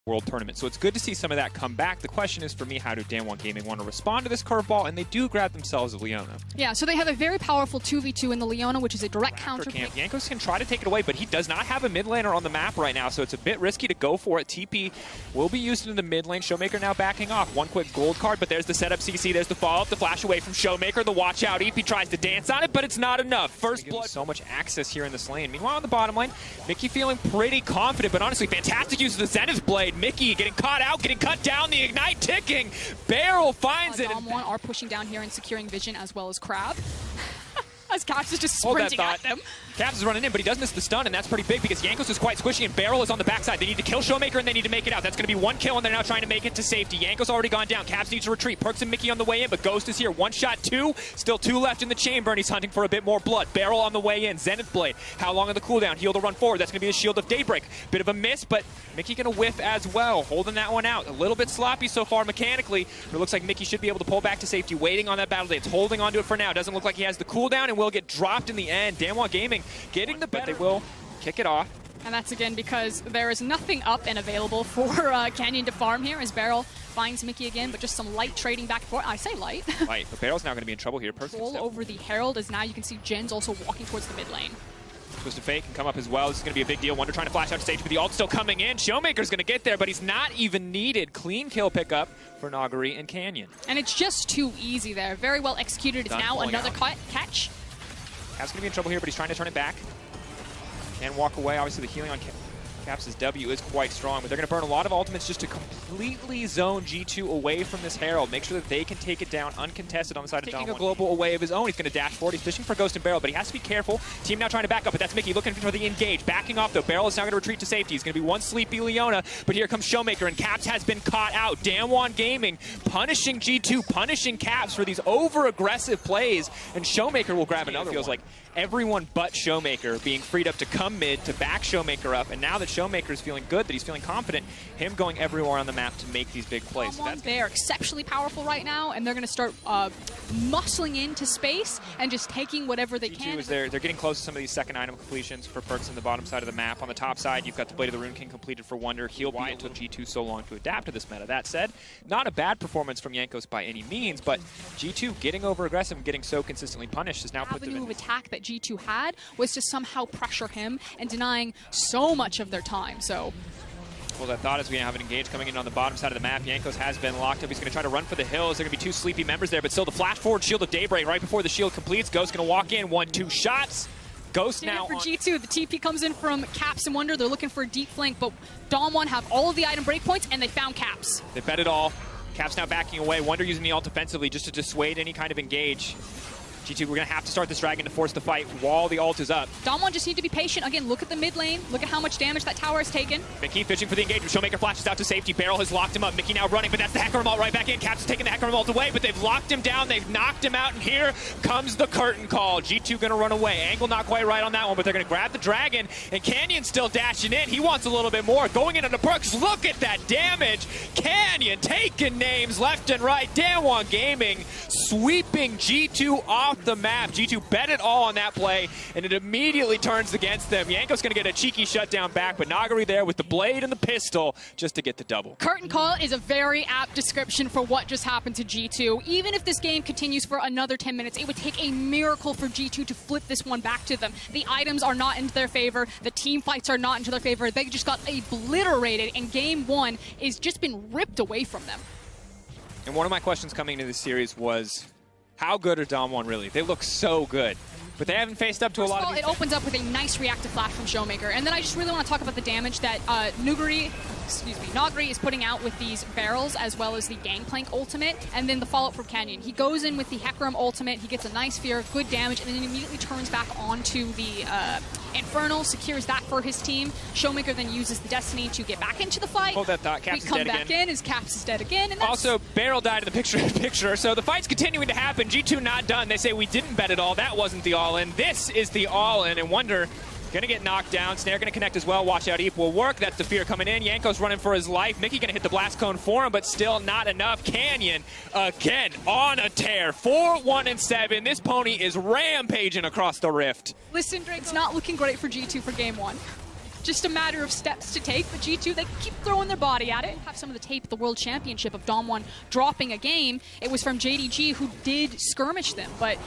World Tournament. So it's good to see some of that come back. The question is for me, how do DAMWON Gaming want to respond to this curveball? And they do grab themselves a Leona. Yeah, so they have a very powerful 2v2 in the Leona, which is a direct counter camp. Jankos can try to take it away, but he does not have a mid laner on the map right now, so it's a bit risky to go for it. TP will be used in the mid lane. Showmaker now backing off. One quick gold card, but there's the setup CC, there's the follow-up, the flash away from Showmaker, the watch out. EP tries to dance on it, but it's not enough. First blood. So much access here in this lane. Meanwhile, on the bottom lane, Mickey feeling pretty confident, but honestly, fantastic use of the Zenith Blade. Mickey getting caught out, getting cut down, the Ignite ticking. Barrel finds it. DAMWON are pushing down here and securing vision as well as Crab. As Caps is just sprinting at them. Caps is running in, but he does miss the stun, and that's pretty big because Jankos is quite squishy, and Barrel is on the backside. They need to kill Showmaker, and they need to make it out. That's going to be one kill, and they're now trying to make it to safety. Jankos already gone down. Caps needs to retreat. Perks and Mickey on the way in, but Ghost is here. One shot, two. Still two left in the chamber, and he's hunting for a bit more blood. Barrel on the way in. Zenith Blade. How long on the cooldown? Heal to run forward. That's going to be the Shield of Daybreak. Bit of a miss, but Mickey going to whiff as well. Holding that one out. A little bit sloppy so far mechanically, but it looks like Mickey should be able to pull back to safety, waiting on that battle dance. Holding onto it for now. Doesn't look like he has the cooldown, and will get dropped in the end. DAMWON Gaming getting the better. They will kick it off. And that's again because there is nothing up and available for Canyon to farm here as Barrel finds Mickey again, but just some light trading back and forth. I say light. Light, but Barrel's now going to be in trouble here. All over the Herald as now you can see Jen's also walking towards the mid lane. Twisted Fate can come up as well. This is going to be a big deal. Wonder trying to flash out stage, but the ult's still coming in. Showmaker's going to get there, but he's not even needed. Clean kill pickup for Nagari and Canyon. And it's just too easy there. Very well executed. It's now another catch. Caps going to be in trouble here, but he's trying to turn it back. Can walk away. Obviously, the healing on Caps' W is quite strong, but they're going to burn a lot of ultimates just to completely zone G2 away from this Herald. Make sure that they can take it down uncontested on the side of DAMWON. Taking a global away of his own. He's going to dash forward. He's fishing for Ghost and Barrel, but he has to be careful. Team now trying to back up, but that's Mickey looking for the engage. Backing off, though. Barrel is now going to retreat to safety. He's going to be one sleepy Leona, but here comes Showmaker, and Caps has been caught out. DAMWON Gaming punishing G2, punishing Caps for these over-aggressive plays, and Showmaker will grab another. It feels like everyone but Showmaker being freed up to come mid to back Showmaker up, and now that Showmaker is feeling good, that he's feeling confident, him going everywhere on the map to make these big plays. So they're exceptionally powerful right now, and they're going to start muscling into space and just taking whatever they can. Is they're getting close to some of these second item completions for Perks on the bottom side of the map. On the top side, you've got the Blade of the Rune King completed for Wonder. Heal why it took G2 so long to adapt to this meta. That said, not a bad performance from Jankos by any means, but G2 getting over aggressive and getting so consistently punished has now put them in. The avenue of attack that G2 had was to somehow pressure him and denying so much of their time. So well, I thought as we have an engage coming in on the bottom side of the map. Jankos has been locked up. He's going to try to run for the hills. There are going to be two sleepy members there, but still the flash forward Shield of Daybreak right before the shield completes. Ghost going to walk in, 1-2 shots. Ghost now for G2. The TP comes in from Caps and Wonder. They're looking for a deep flank, but DAMWON have all of the item breakpoints, and they found Caps. They bet it all. Caps now backing away. Wonder using the ult defensively just to dissuade any kind of engage. G2, we're going to have to start this dragon to force the fight while the ult is up. DAMWON just need to be patient. Again, look at the mid lane. Look at how much damage that tower has taken. Mickey fishing for the engagement. Showmaker flashes out to safety. Barrel has locked him up. Mickey now running, but that's the Hecarim ult right back in. Caps is taking the Hecarim ult away, but they've locked him down. They've knocked him out, and here comes the curtain call. G2 going to run away. Angle not quite right on that one, but they're going to grab the dragon, and Canyon still dashing in. He wants a little bit more. Going in on the Perks. Look at that damage. Canyon taking names left and right. DAMWON Gaming sweeping G2 off the map. G2 bet it all on that play, and it immediately turns against them. Yanko's going to get a cheeky shutdown back, but Nagari there with the blade and the pistol just to get the double. Curtain call is a very apt description for what just happened to G2. Even if this game continues for another 10 minutes, it would take a miracle for G2 to flip this one back to them. The items are not into their favor. The team fights are not into their favor. They just got obliterated, and game one is just been ripped away from them. And one of my questions coming into this series was, how good are DAMWON really? They look so good, but they haven't faced up to a lot of these. It opens up with a nice reactive flash from Showmaker, and then I just really want to talk about the damage that Nagari is putting out with these barrels, as well as the Gangplank ultimate, and then the follow-up from Canyon. He goes in with the Hecarim ultimate, he gets a nice fear, good damage, and then immediately turns back onto the Infernal, secures that for his team. Showmaker then uses the Destiny to get back into the fight. Hold that thought. Caps is dead again. We come back in as Caps is dead again. And also, Barrel died in the picture, so the fight's continuing to happen. G2 not done. They say we didn't bet it all. That wasn't the all-in. This is the all-in, and Wonder gonna get knocked down. Snare gonna connect as well. Watch out, Eep will work. That's the fear coming in. Yanko's running for his life. Mickey gonna hit the blast cone for him, but still not enough. Canyon again on a tear. 4-1-7. This pony is rampaging across the rift. Listen, Drake, it's not looking great for G2 for game one. just a matter of steps to take. But G2, they keep throwing their body at it. Have some of the tape at the World Championship of DAMWON dropping a game. It was from JDG, who did skirmish them, but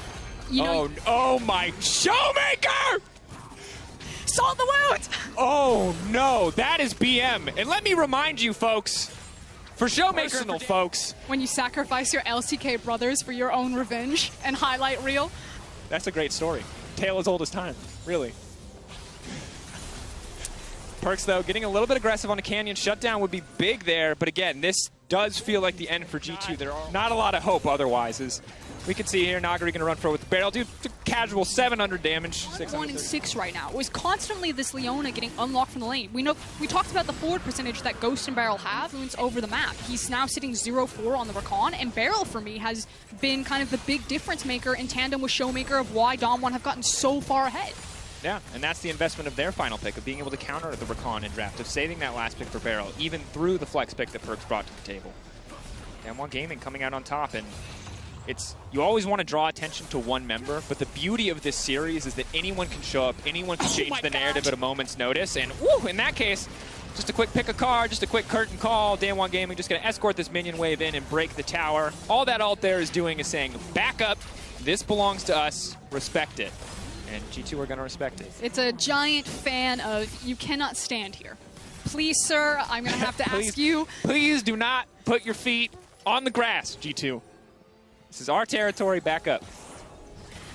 you know. Oh my Showmaker! Salt the wound! Oh no, that is BM. And let me remind you, folks, for Showmaker, folks. When you sacrifice your LCK brothers for your own revenge and highlight reel. That's a great story. Tale as old as time, really. Perks, though, getting a little bit aggressive on a Canyon shutdown would be big there. But again, this does feel like the end for G2. There are not a lot of hope otherwise. As we can see here, Nagari going to run for it with the barrel. Dude, casual 700 damage. 1-6 right now. It was constantly this Leona getting unlocked from the lane. We talked about the forward percentage that Ghost and Barrel have over the map. He's now sitting 0-4 on the Rakan, and Barrel for me has been kind of the big difference maker in tandem with Showmaker of why DAMWON have gotten so far ahead. Yeah, and that's the investment of their final pick, of being able to counter the Rakan in draft, of saving that last pick for Barrel, even through the flex pick that Perks brought to the table. DAMWON Gaming coming out on top, and you always want to draw attention to one member, but the beauty of this series is that anyone can show up, anyone can change the narrative at a moment's notice, and woo, in that case, just a quick pick a card, just a quick curtain call. DAMWON Gaming just going to escort this minion wave in and break the tower. All that alt there is doing is saying, back up, this belongs to us, respect it. And G2 are going to respect it. It's a giant fan of, you cannot stand here. Please, sir, I'm going to have to ask you. Please do not put your feet on the grass, G2. This is our territory, back up.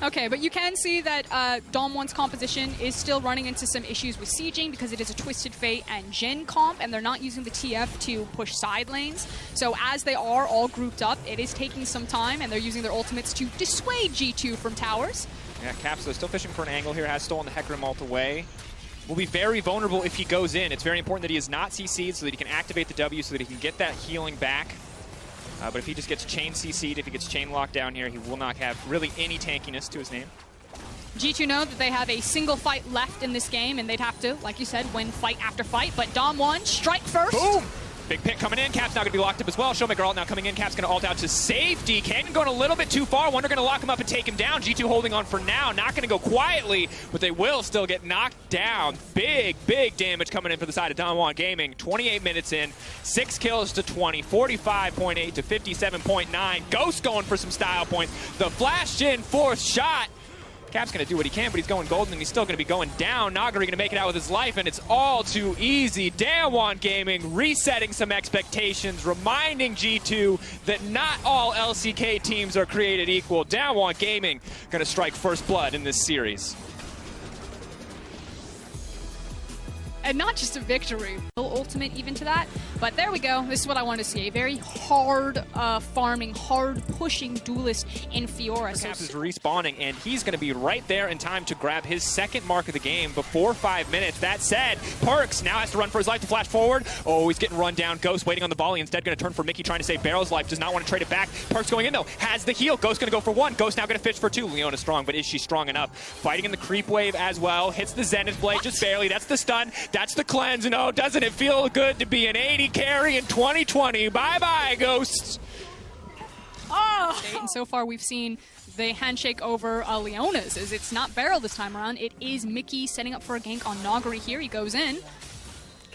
Okay, but you can see that DAMWON's composition is still running into some issues with sieging because it is a Twisted Fate and Jhin comp, and they're not using the TF to push side lanes. So as they are all grouped up, it is taking some time, and they're using their ultimates to dissuade G2 from towers. Yeah, Caps, though, still fishing for an angle here, has stolen the Hecarim ult away. Will be very vulnerable if he goes in. It's very important that he is not CC'd so that he can activate the W so that he can get that healing back. But if he just gets chain CC'd, if he gets chain locked down here, he will not have really any tankiness to his name. G2 know that they have a single fight left in this game, and they'd have to, like you said, win fight after fight. But DAMWON, strike first. Boom! Big pick coming in. Cap's now going to be locked up as well. Showmaker ult now coming in. Cap's going to ult out to safety. Canyon going a little bit too far. Wonder going to lock him up and take him down. G2 holding on for now. Not going to go quietly, but they will still get knocked down. Big, big damage coming in for the side of DAMWON Gaming. 28 minutes in. 6 kills to 20. 45.8 to 57.9. Ghost going for some style points. The flash in fourth shot. Cap's going to do what he can, but he's going golden, and he's still going to be going down. Nagari going to make it out with his life, and it's all too easy. DAMWON Gaming resetting some expectations, reminding G2 that not all LCK teams are created equal. DAMWON Gaming going to strike first blood in this series. And not just a victory, ultimate even to that. But there we go. This is what I want to see. A very hard farming, hard pushing duelist in Fiora. Caps is respawning, and he's going to be right there in time to grab his second mark of the game before 5 minutes. That said, Perks now has to run for his life to flash forward. Oh, he's getting run down. Ghost waiting on the volley. Instead going to turn for Mickey, trying to save Barrel's life. Does not want to trade it back. Perks going in, though. Has the heal. Ghost going to go for one. Ghost now going to fish for two. Leona's strong, but is she strong enough? Fighting in the creep wave as well. Hits the Zenith Blade just barely. That's the stun. That's the cleanse. And oh, doesn't it feel good to be an 80 carry in 2020? Bye-bye, Ghosts. Oh. And so far, we've seen the handshake over Leona's. As it's not Barrel this time around. It is Mickey setting up for a gank on Nagari here. He goes in.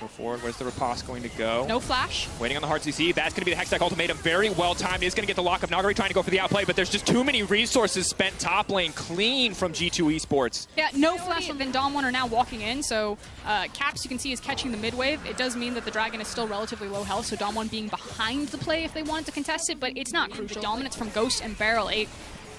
Go forward. Where's the riposte going to go? No flash. Waiting on the hard CC. That's going to be the Hextech ultimatum. Very well timed. He's going to get the lock of Nagari trying to go for the outplay, but there's just too many resources spent top lane clean from G2 Esports. Yeah, no flash from DAMWON are now walking in, so Caps, you can see, is catching the mid wave. It does mean that the Dragon is still relatively low health, so DAMWON being behind the play if they wanted to contest it, but it's not crucial. Dominance from Ghost and Barrel,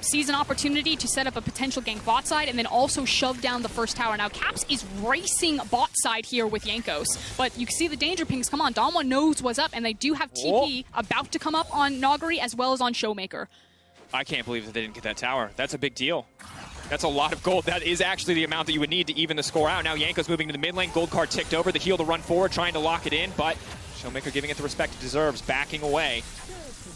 sees an opportunity to set up a potential gank bot side and then also shove down the first tower. Now, Caps is racing bot side here with Jankos, but you can see the danger pings come on. DAMWON knows what's up, and they do have TP about to come up on Nagari as well as on Showmaker. I can't believe that they didn't get that tower. That's a big deal. That's a lot of gold. That is actually the amount that you would need to even the score out. Now, Jankos moving to the mid lane. Gold card ticked over. The heal to run forward, trying to lock it in, but Showmaker giving it the respect it deserves, backing away.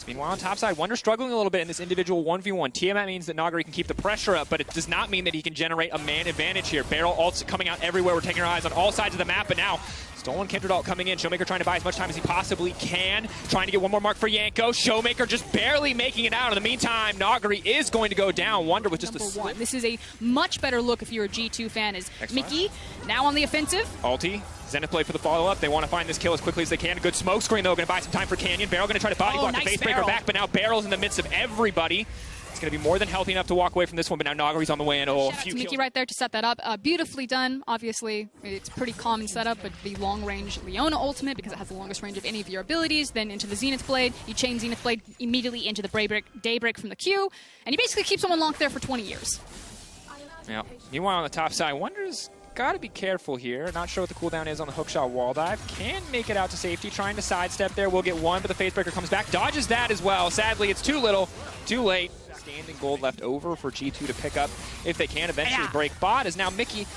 Meanwhile, on top side, Wonder struggling a little bit in this individual 1v1. Tiamat means that Nagari can keep the pressure up, but it does not mean that he can generate a man advantage here. Barrel ults coming out everywhere. We're taking our eyes on all sides of the map, but now Stolen Kindred ult coming in. Showmaker trying to buy as much time as he possibly can. Trying to get one more mark for Yanko. Showmaker just barely making it out. In the meantime, Nagri is going to go down. Wonder with just a slip. This is a much better look if you're a G2 fan. Is Mickey now on the offensive? Ulti. Zenith play for the follow-up. They want to find this kill as quickly as they can. A good smoke screen, though. Going to buy some time for Canyon. Barrel going to try to body block the base breaker back, but now Barrel's in the midst of everybody. It's going to be more than healthy enough to walk away from this one, but now Nagari's on the way in. Oh, shout out to Mickey right there to set that up. Beautifully done. Obviously, it's pretty common setup, but the long-range Leona ultimate, because it has the longest range of any of your abilities, then into the Zenith Blade. You chain Zenith Blade immediately into the Daybreak from the Q, and you basically keep someone locked there for 20 years. Yeah. Meanwhile, on the top side, Wonder's got to be careful here. Not sure what the cooldown is on the hookshot wall dive. Can make it out to safety. Trying to sidestep there. We'll get one, but the Facebreaker comes back. Dodges that as well. Sadly, it's too little, too late. Standing gold left over for G2 to pick up if they can eventually break bot. As now Mickey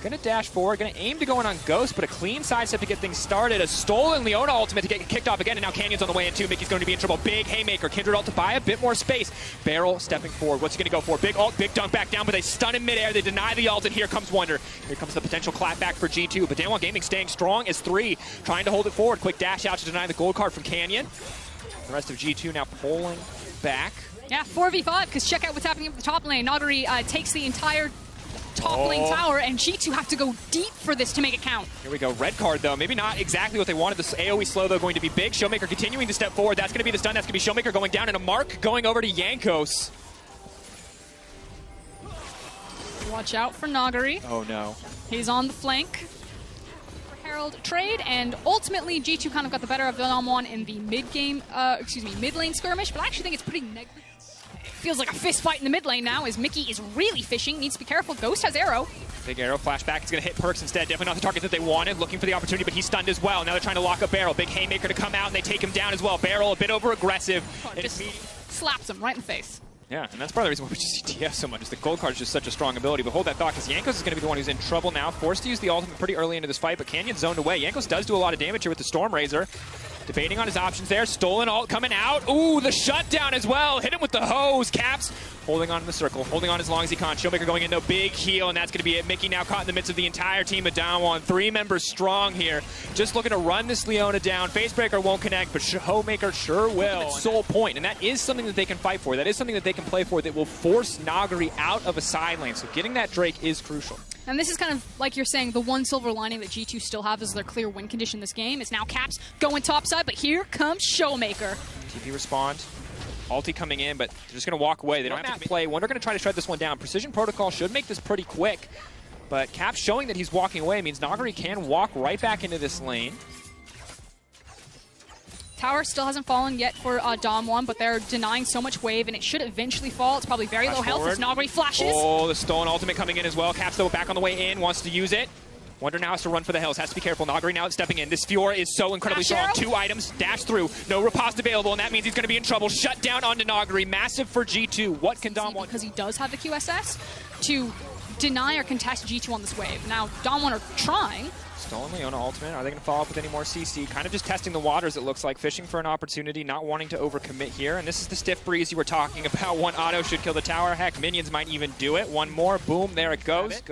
going to dash forward, going to aim to go in on Ghost, but a clean sidestep to get things started. A stolen Leona ultimate to get kicked off again, and now Canyon's on the way in too. Mickey's going to be in trouble. Big haymaker. Kindred ult to buy a bit more space. Barrel stepping forward. What's he going to go for? Big ult, big dunk back down, but they stun in midair. They deny the ult, and here comes Wonder. Here comes the potential clapback for G2, but DWG Gaming staying strong as 3, trying to hold it forward. Quick dash out to deny the gold card from Canyon. The rest of G2 now pulling back. Yeah, 4v5, because check out what's happening at the top lane. Nagari takes the entire top lane tower, and G2 have to go deep for this to make it count. Here we go. Red card, though. Maybe not exactly what they wanted. This AoE slow, though, going to be big. Showmaker continuing to step forward. That's going to be the stun. That's going to be Showmaker going down, and a mark going over to Yankos. Watch out for Nagari. Oh, no. He's on the flank. Herald trade, and ultimately G2 kind of got the better of DAMWON in the mid lane skirmish, but I actually think it's pretty negative. It feels like a fist fight in the mid lane now as Mickey is really fishing, needs to be careful. Ghost has arrow. Big arrow flashback. It's going to hit Perks instead. Definitely not the target that they wanted. Looking for the opportunity, but he's stunned as well. Now they're trying to lock up Barrel. Big haymaker to come out, and they take him down as well. Barrel a bit over aggressive. Just slaps him right in the face. Yeah, and that's part of the reason why we just see TF so much, is the gold card is just such a strong ability. But hold that thought, because Yankos is going to be the one who's in trouble now. Forced to use the ultimate pretty early into this fight, but Canyon zoned away. Yankos does do a lot of damage here with the Storm Razor. Debating on his options there. Stolen ult coming out. Ooh, the shutdown as well. Hit him with the hose. Caps holding on in the circle. Holding on as long as he can. Showmaker going into a big heal, and that's going to be it. Mickey now caught in the midst of the entire team of DAMWON. 3 members strong here. Just looking to run this Leona down. Facebreaker won't connect, but Showmaker sure will. It's sole point, and that is something that they can fight for. That is something that they can play for that will force Nagari out of a side lane. So getting that Drake is crucial. And this is kind of, like you're saying, the one silver lining that G2 still have is their clear win condition this game. It's now Caps going topside, but here comes Showmaker. TP respond. Ulti coming in, but they're just going to walk away. They don't have to play. Wonder going to try to shred this one down. Precision Protocol should make this pretty quick, but Caps showing that he's walking away means Nagari can walk right back into this lane. Tower still hasn't fallen yet for DAMWON, but they're denying so much wave, and it should eventually fall. It's probably very low health as Nagari flashes. Oh, the Stolen ultimate coming in as well. Caps, though, back on the way in, wants to use it. Wonder now has to run for the hills. Has to be careful. Nagari now stepping in. This Fiora is so incredibly strong. 2 items, dash through. No riposte available, and that means he's going to be in trouble. Shut down onto Nagari. Massive for G2. What can DAMWON do? Because he does have the QSS to deny or contest G2 on this wave. Now, DAMWON are trying. Stolen Leona ultimate. Are they going to follow up with any more CC? Kind of just testing the waters, it looks like. Fishing for an opportunity, not wanting to overcommit here. And this is the stiff breeze you were talking about. One auto should kill the tower. Heck, minions might even do it. One more. Boom. There it goes.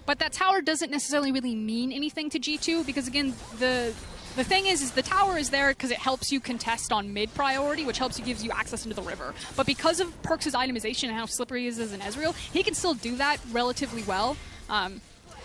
But that tower doesn't necessarily really mean anything to G2 because, again, the thing is the tower is there because it helps you contest on mid priority, which gives you access into the river. But because of Perks' itemization and how slippery he is as an Ezreal, he can still do that relatively well.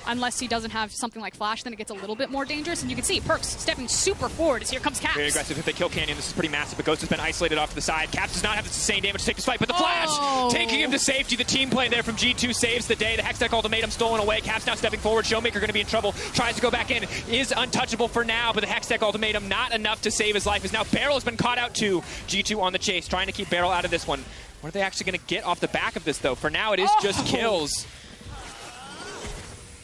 Unless he doesn't have something like Flash, then it gets a little bit more dangerous. And you can see Perks stepping super forward as here comes Caps. Very aggressive. If they kill Canyon, this is pretty massive, but Ghost has been isolated off to the side. Caps does not have the sustained damage to take this fight, but the Flash taking him to safety. The team play there from G2 saves the day. The Hextech ultimatum stolen away. Caps now stepping forward. Showmaker going to be in trouble. Tries to go back in. Is untouchable for now, but the Hextech ultimatum not enough to save his life. As now Barrel has been caught out too. G2 on the chase, trying to keep Barrel out of this one. What are they actually going to get off the back of this, though? For now, it is just kills.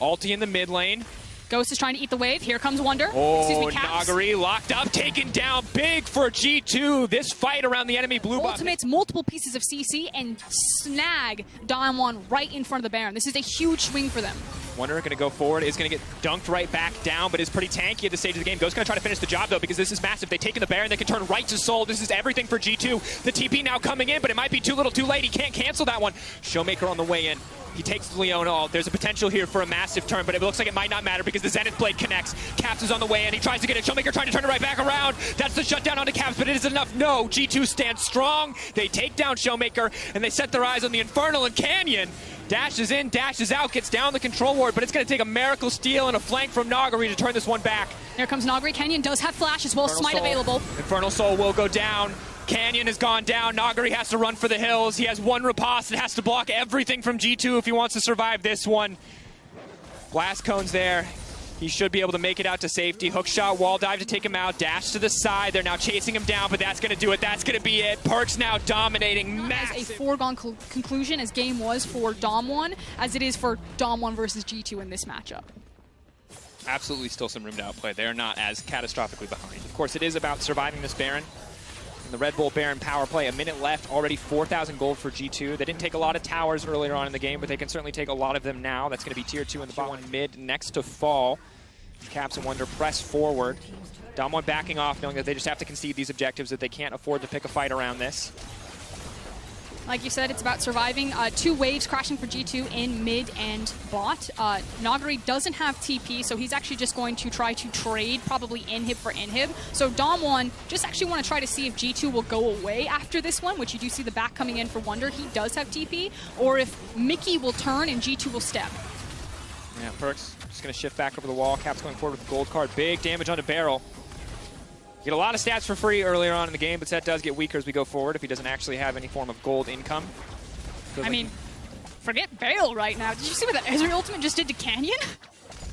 Ulti in the mid lane. Ghost is trying to eat the wave. Here comes Wonder. Oh, Nagari locked up, taken down big for G2. This fight around the enemy blue buff. Ultimates multiple pieces of CC and snag DAMWON right in front of the Baron. This is a huge swing for them. Wonder going to go forward, is going to get dunked right back down, but is pretty tanky at this stage of the game. Ghost's going to try to finish the job, though, because this is massive. They've taken the Baron, they can turn right to Soul. This is everything for G2. The TP now coming in, but it might be too little too late. He can't cancel that one. Showmaker on the way in. He takes Leona. Oh, there's a potential here for a massive turn, but it looks like it might not matter because the Zenith Blade connects. Caps is on the way in. He tries to get it. Showmaker trying to turn it right back around. That's the shutdown onto Caps, but it is enough. No, G2 stands strong. They take down Showmaker, and they set their eyes on the Infernal and Canyon. Dashes in, dashes out, gets down the control ward, but it's going to take a miracle steal and a flank from Nagari to turn this one back. Here comes Nagari. Canyon does have flash as well as Smite available. Infernal Soul will go down. Canyon has gone down. Nagari has to run for the hills. He has one riposte and has to block everything from G2 if he wants to survive this one. Blast cone's there. He should be able to make it out to safety. Hook shot, wall dive to take him out. Dash to the side. They're now chasing him down, but that's going to do it. That's going to be it. Perkz now dominating. Massive. As a foregone conclusion as game was for DAMWON, as it is for DAMWON versus G2 in this matchup. Absolutely still some room to outplay. They're not as catastrophically behind. Of course, it is about surviving this Baron. And the Red Bull Baron power play, a minute left, already 4,000 gold for G2. They didn't take a lot of towers earlier on in the game, but they can certainly take a lot of them now. That's going to be tier 2 in the bottom mid next to fall. Caps and Wonder press forward. DAMWON backing off, knowing that they just have to concede these objectives, that they can't afford to pick a fight around this. Like you said, it's about surviving. 2 waves crashing for G2 in mid and bot. Nagari doesn't have TP, so he's actually just going to try to trade probably inhib for inhib. So DAMWON just actually want to try to see if G2 will go away after this one, which you do see the back coming in for Wonder. He does have TP, or if Mickey will turn and G2 will step. Yeah, Perkz just going to shift back over the wall. Caps going forward with the gold card. Big damage onto Barrel. Get a lot of stats for free earlier on in the game, but that does get weaker as we go forward if he doesn't actually have any form of gold income. I mean, forget Bale right now. Did you see what that Ezreal ultimate just did to Canyon?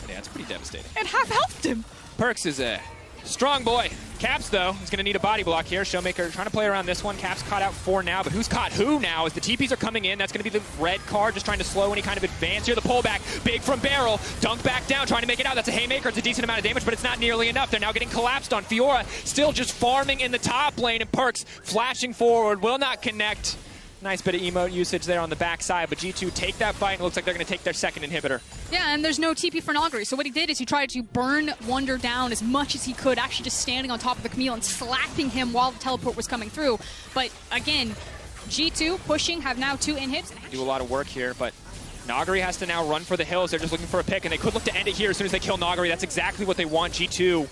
Yeah, it's pretty devastating. It half-healthed him. Perkz is a strong boy. Caps, though, is going to need a body block here. Showmaker trying to play around this one. Caps caught out 4 now, but who's caught who now? As the TPs are coming in, that's going to be the red card, just trying to slow any kind of advance here. The pullback, big from Barrel. Dunk back down, trying to make it out. That's a haymaker. It's a decent amount of damage, but it's not nearly enough. They're now getting collapsed on. Fiora still just farming in the top lane, and Perkz flashing forward, will not connect. Nice bit of emote usage there on the backside, but G2 take that fight, and it looks like they're going to take their second inhibitor. Yeah, and there's no TP for Nagari, so what he did is he tried to burn Wonder down as much as he could, actually just standing on top of the Camille and slapping him while the teleport was coming through. But again, G2 pushing, have now 2 inhibs. Do a lot of work here, but Nagari has to now run for the hills. They're just looking for a pick, and they could look to end it here as soon as they kill Nagari. That's exactly what they want, G2.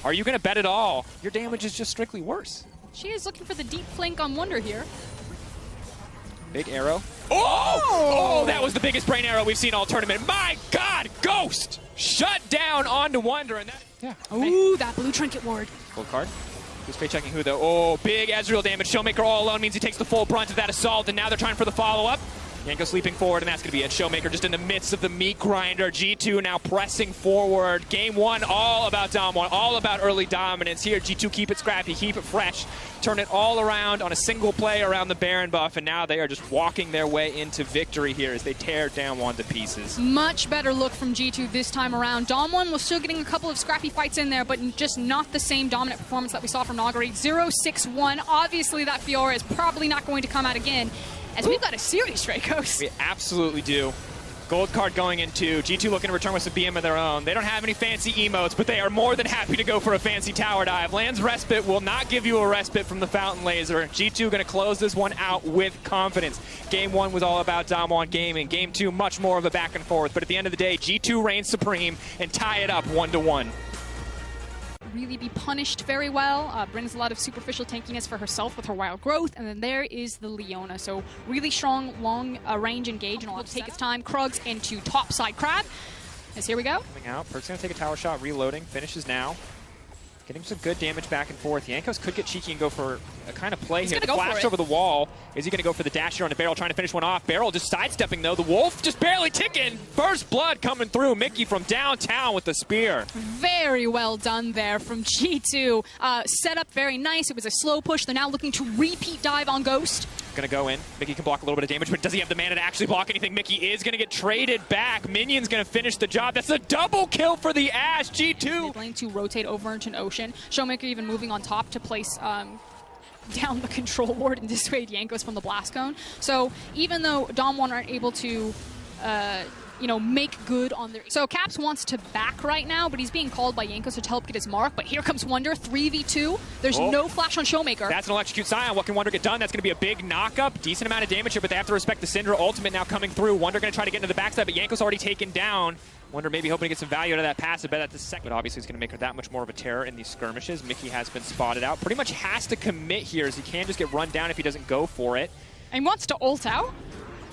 Are you going to bet it all? Your damage is just strictly worse. She is looking for the deep flank on Wonder here. Big arrow. Oh, that was the biggest brain arrow we've seen all tournament. My God, Ghost shut down onto Wonder. And that, yeah. Ooh, that blue trinket ward. Gold card. Who's pay checking who, though? Oh, big Ezreal damage. Showmaker all alone means he takes the full brunt of that assault, and now they're trying for the follow-up. Yanko sleeping forward, and that's going to be it. Showmaker just in the midst of the meat grinder. G2 now pressing forward. Game 1 all about DAMWON, all about early dominance. Here, G2 keep it scrappy, keep it fresh, turn it all around on a single play around the Baron buff, and now they are just walking their way into victory here as they tear DAMWON to pieces. Much better look from G2 this time around. DAMWON was still getting a couple of scrappy fights in there, but just not the same dominant performance that we saw from Nagari. 0-6-1. Obviously, that Fiora is probably not going to come out again, as we've got a series, Dracos. We absolutely do. Gold card going into G2 looking to return with some BM of their own. They don't have any fancy emotes, but they are more than happy to go for a fancy tower dive. Land's Respite will not give you a respite from the Fountain Laser. G2 going to close this one out with confidence. Game 1 was all about DAMWON gaming. Game 2, much more of a back and forth. But at the end of the day, G2 reigns supreme and tie it up 1-1. Really be punished very well, brings a lot of superficial tankiness for herself with her wild growth, and then there is the Leona. So really strong, long range engage, and will take its time. Krugs into topside crab, as here we go. Coming out, Perkz gonna take a tower shot, reloading, finishes now. Getting some good damage back and forth. Yankos could get cheeky and go for a kind of play here. The flash over the wall. Is he going to go for the dash here on the Barrel, trying to finish one off? Barrel just sidestepping, though. The Wolf just barely ticking. First blood coming through. Mickey from downtown with the spear. Very well done there from G2. Set up very nice. It was a slow push. They're now looking to repeat dive on Ghost. Going to go in. Mickey can block a little bit of damage, but does he have the mana to actually block anything? Mickey is going to get traded back. Minion's going to finish the job. That's a double kill for the Ash. G2. Lane to rotate over into an ocean. Showmaker even moving on top to place down the control ward and dissuade Yankos from the blast cone. So even though DAMWON aren't able to you know, make good on their... So Caps wants to back right now, but he's being called by Jankos to help get his mark. But here comes Wonder, 3v2. There's no flash on Showmaker. That's an electrocute Scion. What can Wonder get done? That's going to be a big knock-up. Decent amount of damage here, but they have to respect the Syndra ultimate now coming through. Wonder going to try to get into the backside, but Jankos already taken down. Wonder maybe hoping to get some value out of that passive, bet at the second. But obviously it's going to make her that much more of a terror in these skirmishes. Mickey has been spotted out. Pretty much has to commit here, as he can just get run down if he doesn't go for it. And wants to ult out.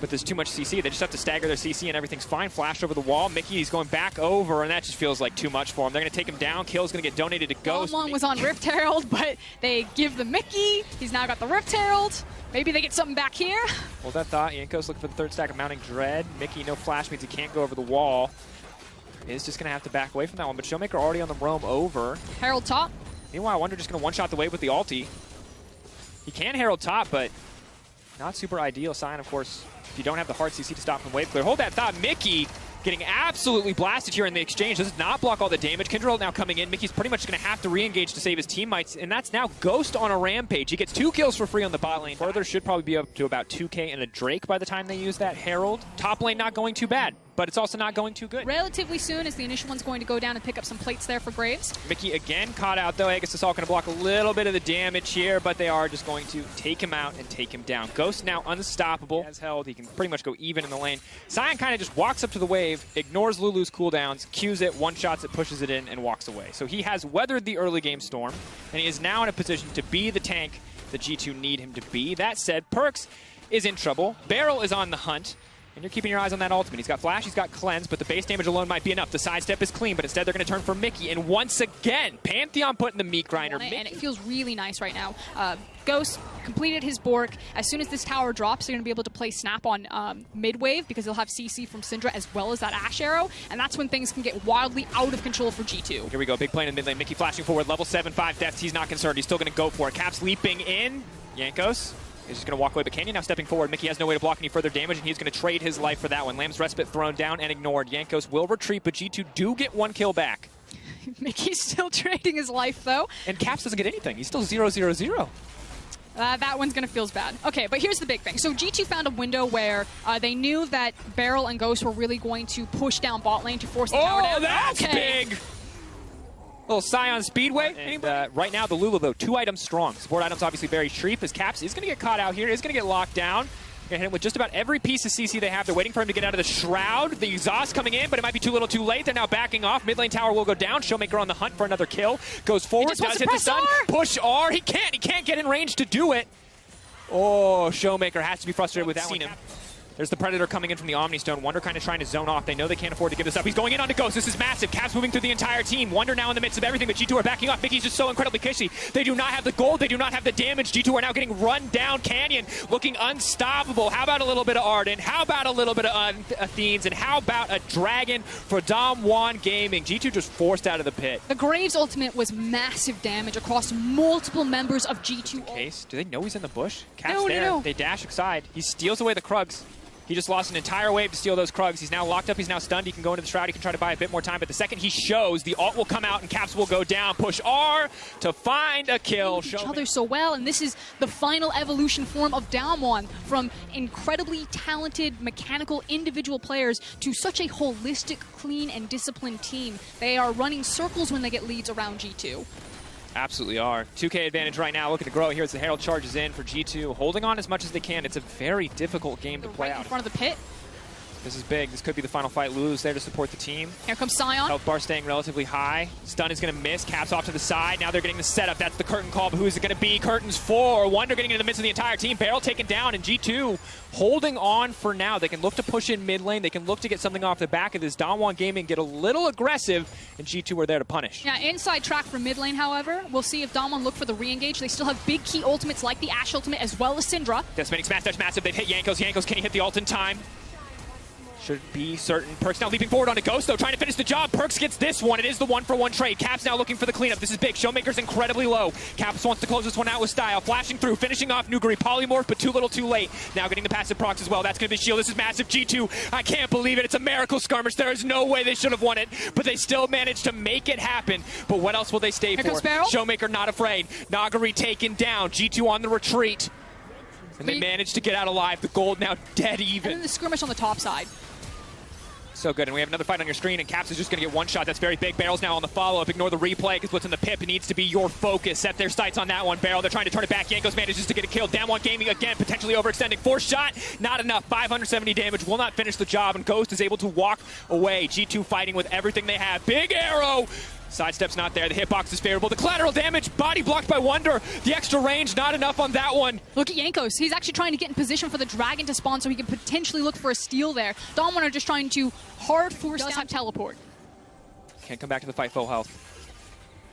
But there's too much CC. They just have to stagger their CC and everything's fine. Flash over the wall. Mickey's going back over, and that just feels like too much for him. They're going to take him down. Kill's going to get donated to Ghost. DAMWON was on Rift Herald, but they give the Mickey. He's now got the Rift Herald. Maybe they get something back here. Hold that thought. Jankos looking for the third stack of Mounting Dread. Mickey, no flash means he can't go over the wall. Is just going to have to back away from that one, but Showmaker already on the roam over. Herald top. Meanwhile, Wonder just going to one-shot the wave with the ulti. He can Herald top, but not super ideal. Sign, of course, if you don't have the hard CC to stop from wave clear. Hold that thought. Mickey getting absolutely blasted here in the exchange. This does not block all the damage. Kindred now coming in. Mickey's pretty much going to have to re-engage to save his teammates, and that's now Ghost on a rampage. He gets 2 kills for free on the bot lane. Further should probably be up to about 2K and a Drake by the time they use that Herald. Top lane not going too bad, but it's also not going too good. Relatively soon, as the initial one's going to go down and pick up some plates there for Graves. Mickey again caught out, though. Aegis Assault going to block a little bit of the damage here, but they are just going to take him out and take him down. Ghost now unstoppable. As held, he can pretty much go even in the lane. Scion kind of just walks up to the wave, ignores Lulu's cooldowns, Qs it, one-shots it, pushes it in, and walks away. So he has weathered the early game storm, and he is now in a position to be the tank that G2 need him to be. That said, Perkz is in trouble. Beryl is on the hunt. And you're keeping your eyes on that ultimate. He's got Flash, he's got Cleanse, but the base damage alone might be enough. The sidestep is clean, but instead they're going to turn for Mickey. And once again, Pantheon putting the meat grinder. And it feels really nice right now. Ghost completed his Bork. As soon as this tower drops, they're going to be able to play Snap on mid-wave because they'll have CC from Syndra as well as that Ash Arrow. And that's when things can get wildly out of control for G2. Here we go, big play in the mid lane. Mickey flashing forward, level 7, 5 deaths. He's not concerned. He's still going to go for it. Caps leaping in. Jankos is just going to walk away, but Canyon now stepping forward. Mickey has no way to block any further damage, and he's going to trade his life for that one. Lamb's Respite thrown down and ignored. Jankos will retreat, but G2 do get 1 kill back. Mickey's still trading his life, though. And Caps doesn't get anything. He's still 0-0-0. That one's going to feel bad. Okay, but here's the big thing. So G2 found a window where they knew that Beryl and Ghost were really going to push down bot lane to force the tower down. Oh, that's big! Little Scion Speedway. And right now, the Lulu, though, 2 items strong. Support items obviously very cheap, as Caps is going to get caught out here, is going to get locked down. Going to hit him with just about every piece of CC they have. They're waiting for him to get out of the Shroud. The exhaust coming in, but it might be too little too late. They're now backing off. Mid lane tower will go down. Showmaker on the hunt for another kill. Goes forward, does hit the stun. Push R. He can't get in range to do it. Oh, Showmaker has to be frustrated with that one. There's the Predator coming in from the Omni Stone. Wonder kind of trying to zone off. They know they can't afford to give this up. He's going in onto Ghost. This is massive. Caps moving through the entire team. Wonder now in the midst of everything, but G2 are backing off. Mickey's just so incredibly kishy. They do not have the gold. They do not have the damage. G2 are now getting run down. Canyon looking unstoppable. How about a little bit of Ardent? How about a little bit of Athenes? And how about a Dragon for DAMWON Gaming? G2 just forced out of the pit. The Graves ultimate was massive damage across multiple members of G2. Case, do they know he's in the bush? Caps no, there. No. They dash aside. He steals away the Krugs. He just lost an entire wave to steal those Krugs. He's now locked up. He's now stunned. He can go into the Shroud. He can try to buy a bit more time. But the second he shows, the ult will come out and Caps will go down. Push R to find a kill. Each other so well, and this is the final evolution form of DAMWON, from incredibly talented mechanical individual players to such a holistic, clean, and disciplined team. They are running circles when they get leads around G2. Absolutely are. 2K advantage right now, looking to grow here as the Herald charges in for G2. Holding on as much as they can. It's a very difficult game to play out. In front of the pit. This is big. This could be the final fight. Lulu's there to support the team. Here comes Scion. Health bar staying relatively high. Stun is going to miss. Caps off to the side. Now they're getting the setup. That's the curtain call, but who is it going to be? Curtains 4. Wonder getting into the midst of the entire team. Beryl taken down, and G2 holding on for now. They can look to push in mid lane. They can look to get something off the back of this. DAMWON Gaming get a little aggressive, and G2 are there to punish. Yeah, inside track for mid lane, however. We'll see if DAMWON look for the re-engage. They still have big key ultimates like the Ashe ultimate as well as Syndra. Deathspinning smash dash massive. They've hit Jankos. Jankos, can he hit the ult in time? Should be certain. Perkz now leaping forward onto Ghost, though, trying to finish the job. Perkz gets this one. It is the 1-for-1 trade. Caps now looking for the cleanup. This is big. Showmaker's incredibly low. Caps wants to close this one out with style. Flashing through, finishing off Nuguri. Polymorph, but too little too late. Now getting the passive procs as well. That's going to be shield. This is massive. G2, I can't believe it. It's a miracle skirmish. There is no way they should have won it, but they still managed to make it happen. But what else will they stay for? Showmaker not afraid. Nuguri taken down. G2 on the retreat. And they managed to get out alive. The gold now dead even. And then the skirmish on the top side. So good, and we have another fight on your screen, and Caps is just going to get one shot. That's very big. Barrel's now on the follow-up. Ignore the replay, because what's in the pip needs to be your focus. Set their sights on that one. Barrel, they're trying to turn it back. Jankos manages to get a kill. DAMWON Gaming again, potentially overextending. Fourth shot, not enough. 570 damage, will not finish the job, and Ghost is able to walk away. G2 fighting with everything they have. Big arrow! Sidestep's not there. The hitbox is favorable. The collateral damage, body blocked by Wonder. The extra range, not enough on that one. Look at Jankos. He's actually trying to get in position for the Dragon to spawn so he can potentially look for a steal there. DAMWON are just trying to hard force down. Have teleport. Can't come back to the fight full health.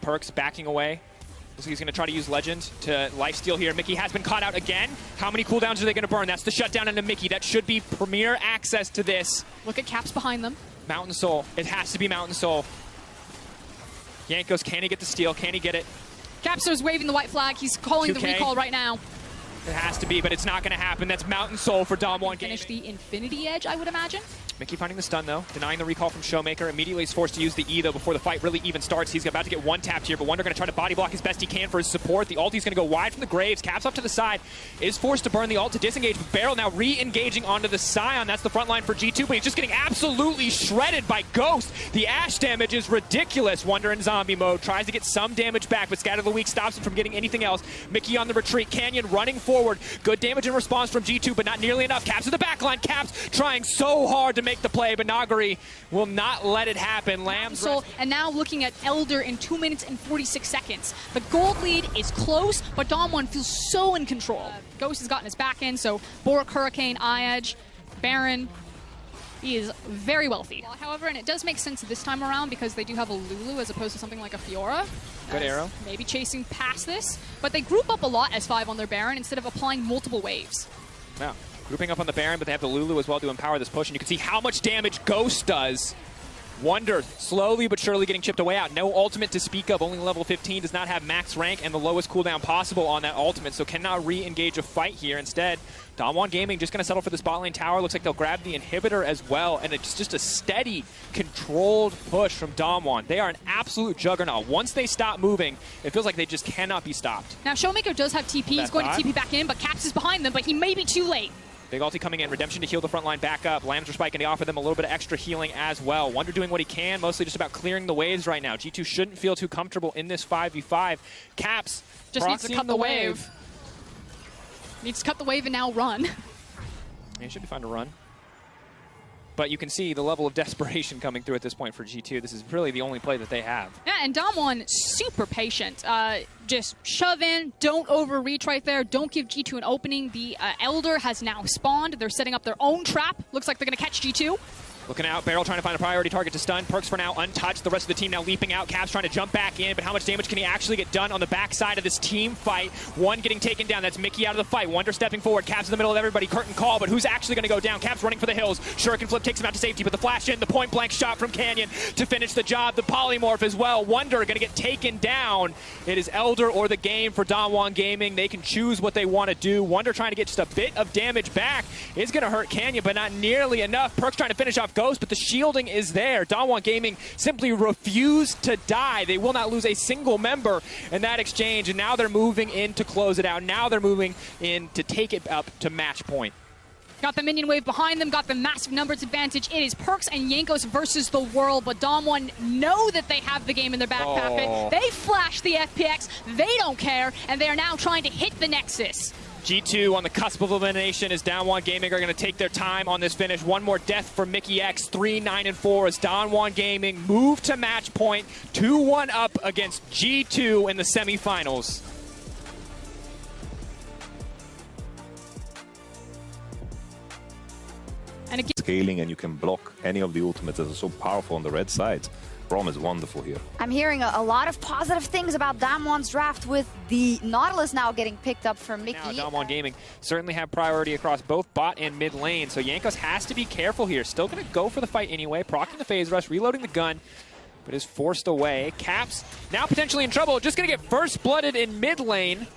Perks backing away. Looks like he's going to try to use Legend to lifesteal here. Mickey has been caught out again. How many cooldowns are they going to burn? That's the shutdown into Mickey. That should be premier access to this. Look at Caps behind them. Mountain Soul. It has to be Mountain Soul. Jankos, can he get the steal? Can he get it? Capster's waving the white flag. He's calling 2K. the recall right now. It has to be, but it's not going to happen. That's Mountain Soul for DAMWON Gaming. Finish the Infinity Edge, I would imagine. Mickey finding the stun, though. Denying the recall from Showmaker. Immediately is forced to use the E, though, before the fight really even starts. He's about to get one tapped here, but Wonder going to try to body block as best he can for his support. The ulti's going to go wide from the Graves. Caps up to the side. Is forced to burn the ult to disengage, but Barrel now re-engaging onto the Scion. That's the front line for G2, but he's just getting absolutely shredded by Ghost. The Ashe damage is ridiculous. Wonder in zombie mode. Tries to get some damage back, but Scatter the Weak stops him from getting anything else. Mickey on the retreat. Canyon running forward. Good damage in response from G2, but not nearly enough. Caps to the backline. Caps trying so hard to make the play, but Nagari will not let it happen. Lambs and now looking at Elder in 2 minutes and 46 seconds. The gold lead is close, but DAMWON feels so in control. Ghost has gotten his back in, so Bork, Hurricane, Eye-Edge, Baron. He is very wealthy. However, and it does make sense this time around because they do have a Lulu as opposed to something like a Fiora. Good arrow. Maybe chasing past this, but they group up a lot as 5 on their Baron instead of applying multiple waves. Yeah. Grouping up on the Baron, but they have the Lulu as well to empower this push, and you can see how much damage Ghost does. Wonder slowly but surely getting chipped away out. No ultimate to speak of, only level 15, does not have max rank and the lowest cooldown possible on that ultimate, so cannot re-engage a fight here. Instead, DAMWON Gaming just going to settle for this bot lane tower. Looks like they'll grab the inhibitor as well, and it's just a steady, controlled push from DAMWON. They are an absolute juggernaut. Once they stop moving, it feels like they just cannot be stopped. Now, Showmaker does have TP. He's going to TP back in, but Caps is behind them, but he may be too late. Big ulti coming in. Redemption to heal the front line back up. Lambs are spiking to offer them a little bit of extra healing as well. Wonder doing what he can, mostly just about clearing the waves right now. G2 shouldn't feel too comfortable in this 5v5. Caps just needs to cut the wave. Needs to cut the wave and now run. Yeah, he should be fine to run. But you can see the level of desperation coming through at this point for G2. This is really the only play that they have. Yeah, and DAMWON super patient. Just shove in, don't overreach right there, don't give G2 an opening. The Elder has now spawned. They're setting up their own trap. Looks like they're going to catch G2. Looking out, Barrel trying to find a priority target to stun. Perks for now untouched. The rest of the team now leaping out. Caps trying to jump back in, but how much damage can he actually get done on the backside of this team fight? One getting taken down. That's Mickey out of the fight. Wonder stepping forward. Caps in the middle of everybody. Curtain call, but who's actually going to go down? Caps running for the hills. Shuriken Flip takes him out to safety, but the flash in, the point blank shot from Canyon to finish the job. The polymorph as well. Wonder going to get taken down. It is Elder or the game for DAMWON Gaming. They can choose what they want to do. Wonder trying to get just a bit of damage back is going to hurt Canyon, but not nearly enough. Perks trying to finish off Ghost, but the shielding is there. DAMWON Gaming simply refused to die. They will not lose a single member in that exchange, and now they're moving in to close it out. Now they're moving in to take it up to match point. Got the minion wave behind them, got the massive numbers advantage. It is Perks and Jankos versus the world, but DAMWON know that they have the game in their back pocket. They flash the FPX, they don't care, and they are now trying to hit the Nexus. G2 on the cusp of elimination as DAMWON Gaming are going to take their time on this finish. One more death for Mickey X, 3-9-4 as DAMWON Gaming move to match point, 2-1 up against G2 in the semifinals. And again, scaling, and you can block any of the ultimates that are so powerful on the red side. Braum is wonderful here. I'm hearing a lot of positive things about DAMWON's draft, with the Nautilus now getting picked up for Mickey. Now DAMWON Gaming certainly have priority across both bot and mid lane, so Jankos has to be careful here. Still going to go for the fight anyway, proccing the phase rush, reloading the gun, but is forced away. Caps now potentially in trouble, just going to get first blooded in mid lane.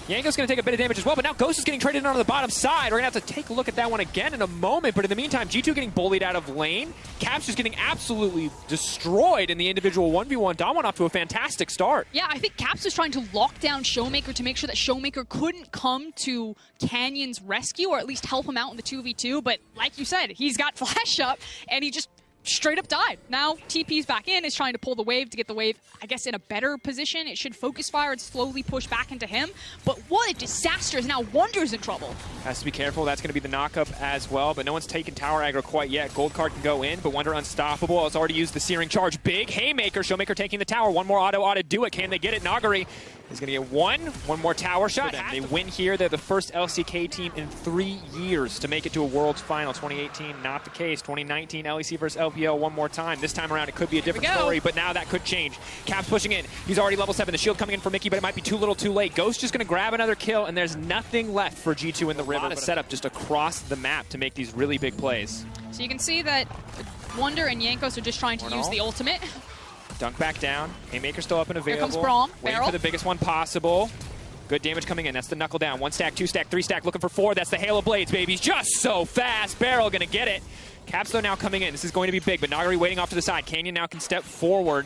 Yanko's going to take a bit of damage as well, but now Ghost is getting traded in on the bottom side. We're going to have to take a look at that one again in a moment, but in the meantime, G2 getting bullied out of lane. Caps just getting absolutely destroyed in the individual 1v1. DAMWON off to a fantastic start. Yeah, I think Caps was trying to lock down Showmaker to make sure that Showmaker couldn't come to Canyon's rescue, or at least help him out in the 2v2, but like you said, he's got flash up, and he just straight up died. Now TP's back in, is trying to pull the wave to get the wave, I guess, in a better position. It should focus fire and slowly push back into him. But what a disaster, is now Wonder's in trouble. Has to be careful. That's going to be the knockup as well, but no one's taken tower aggro quite yet. Gold card can go in, but Wonder unstoppable. It's already used the Searing Charge. Big Haymaker. Showmaker taking the tower. One more auto do it. Can they get it? Nagari is going to get one more tower shot. They win here. They're the first LCK team in 3 years to make it to a Worlds Final. 2018, not the case. 2019, LEC versus LPL one more time. This time around, it could be a different story, but now that could change. Caps pushing in. He's already level 7. The shield coming in for Mickey, but it might be too little too late. Ghost just going to grab another kill, and there's nothing left for G2 in the river. A lot of setup just across the map to make these really big plays. So you can see that Wonder and Jankos are just trying to use the ultimate. Dunk back down. Haymaker still up and available. Here comes Braum. Waiting for the biggest one possible. Good damage coming in. That's the knuckle down. 1 stack, 2 stack, 3 stack. Looking for 4. That's the Halo Blades, baby. Just so fast. Barrel going to get it. Caps, though, now coming in. This is going to be big, but Nagari waiting off to the side. Canyon now can step forward.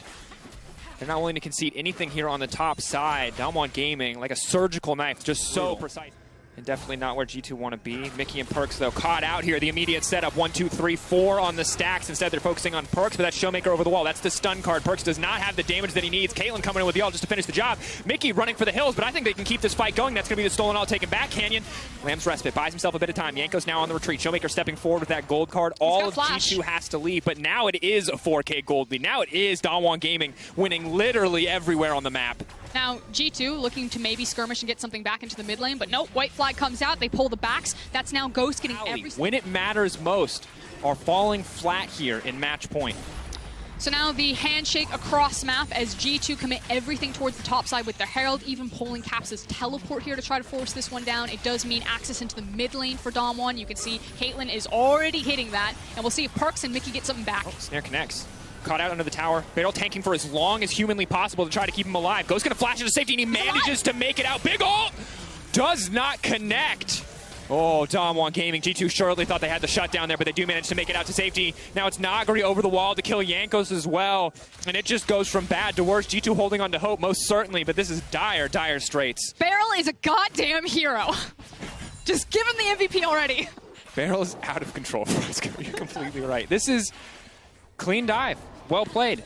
They're not willing to concede anything here on the top side. DWG Gaming, like a surgical knife, just so precise. And definitely not where G2 want to be. Mickey and Perks, though, caught out here. The immediate setup, 1, 2, 3, 4 on the stacks. Instead, they're focusing on Perks, but that's Showmaker over the wall. That's the stun card. Perks does not have the damage that he needs. Caitlyn coming in with the ult just to finish the job. Mickey running for the hills, but I think they can keep this fight going. That's going to be the stolen ult taken back. Canyon, Lamb's respite, buys himself a bit of time. Yanko's now on the retreat. Showmaker stepping forward with that gold card. All of G2 has to leave, but now it is a 4K gold lead. Now it is DWG Gaming winning literally everywhere on the map. Now, G2 looking to maybe skirmish and get something back into the mid lane, but nope, white flag comes out, they pull the backs. That's now Ghost getting every... When it matters most, are falling flat here in match point. So now the handshake across map as G2 commit everything towards the top side with their Herald, even pulling Caps' teleport here to try to force this one down. It does mean access into the mid lane for DAMWON. You can see Caitlyn is already hitting that, and we'll see if Perks and Mickey get something back. Oh, snare connects. Caught out under the tower. Barrel tanking for as long as humanly possible to try to keep him alive. Ghost going to flash into safety, and he manages to make it out. Big ult! Does not connect. Oh, DWG Gaming. G2 surely thought they had the shutdown there, but they do manage to make it out to safety. Now it's Nagari over the wall to kill Jankos as well. And it just goes from bad to worse. G2 holding on to hope, most certainly, but this is dire, dire straits. Barrel is a goddamn hero. Just give him the MVP already. Barrel is out of control for us. You're completely right. This is clean dive. Well played.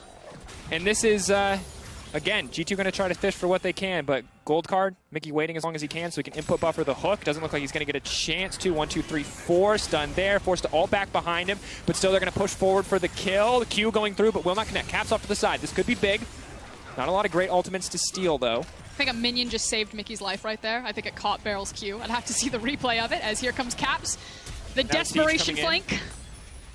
And this is, again, G2 going to try to fish for what they can, but gold card, Mickey waiting as long as he can so he can input buffer the hook. Doesn't look like he's going to get a chance to. 1, 2, 3, 4. Stun there. Forced to ult back behind him, but still they're going to push forward for the kill. The Q going through, but will not connect. Caps off to the side. This could be big. Not a lot of great ultimates to steal, though. I think a minion just saved Mickey's life right there. I think it caught Barrel's Q. I'd have to see the replay of it as here comes Caps. The desperation flank.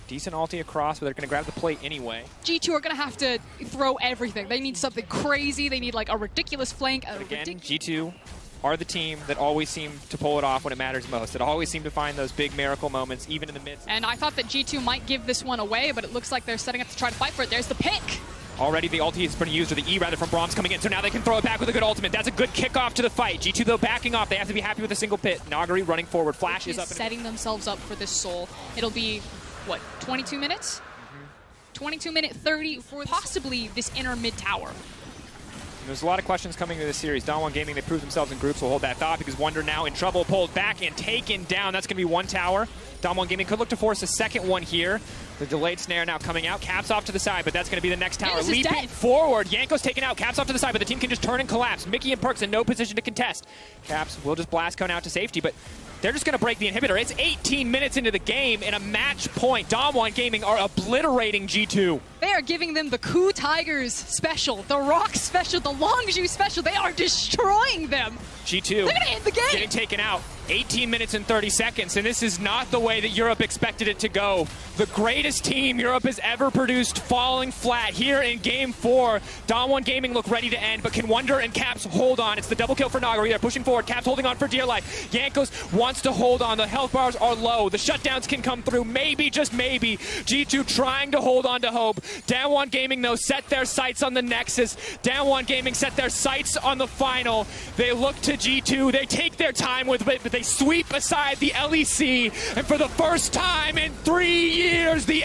Decent ulti across, but they're going to grab the plate anyway. G2 are going to have to throw everything. They need something crazy. They need like a ridiculous flank. Again, G2 are the team that always seem to pull it off when it matters most. That always seem to find those big miracle moments, even in the midst. And I thought that G2 might give this one away, but it looks like they're setting up to try to fight for it. There's the pick. Already the ulti has been used, or the E rather, from Braum's coming in, so now they can throw it back with a good ultimate. That's a good kickoff to the fight. G2, though, backing off. They have to be happy with a single pit. Nagari running forward. Flash is up. Setting themselves up for this soul. It'll be, what, 22 minutes? 22-minute 30 for possibly this inner mid tower. There's a lot of questions coming to this series. DWG Gaming, they proved themselves in groups. We'll hold that thought because Wonder now in trouble, pulled back and taken down. That's going to be one tower. DWG Gaming could look to force a second one here. The delayed snare now coming out. Caps off to the side, but that's going to be the next tower. Leaping forward. Yanko's taken out. Caps off to the side, but the team can just turn and collapse. Mickey and Perks in no position to contest. Caps will just blast cone out to safety, but they're just going to break the inhibitor. It's 18 minutes into the game in a match point. DWG Gaming are obliterating G2. They are giving them the Coup Tigers special, the Rock special, the Longzhu special. They are destroying them. G2 they're going to end the game. Getting taken out. 18 minutes and 30 seconds, and this is not the way that Europe expected it to go. The greatest team Europe has ever produced falling flat here in Game 4. DWG Gaming look ready to end, but can Wonder and Caps hold on? It's the double kill for Nagari. They're pushing forward. Caps holding on for dear life. Jankos wants to hold on. The health bars are low. The shutdowns can come through. Maybe, just maybe. G2 trying to hold on to hope. DWG Gaming, though, set their sights on the Nexus. DWG Gaming set their sights on the final. They look to G2. They take their time with it, but they sweep aside the LEC, and for the first time in 3 years, the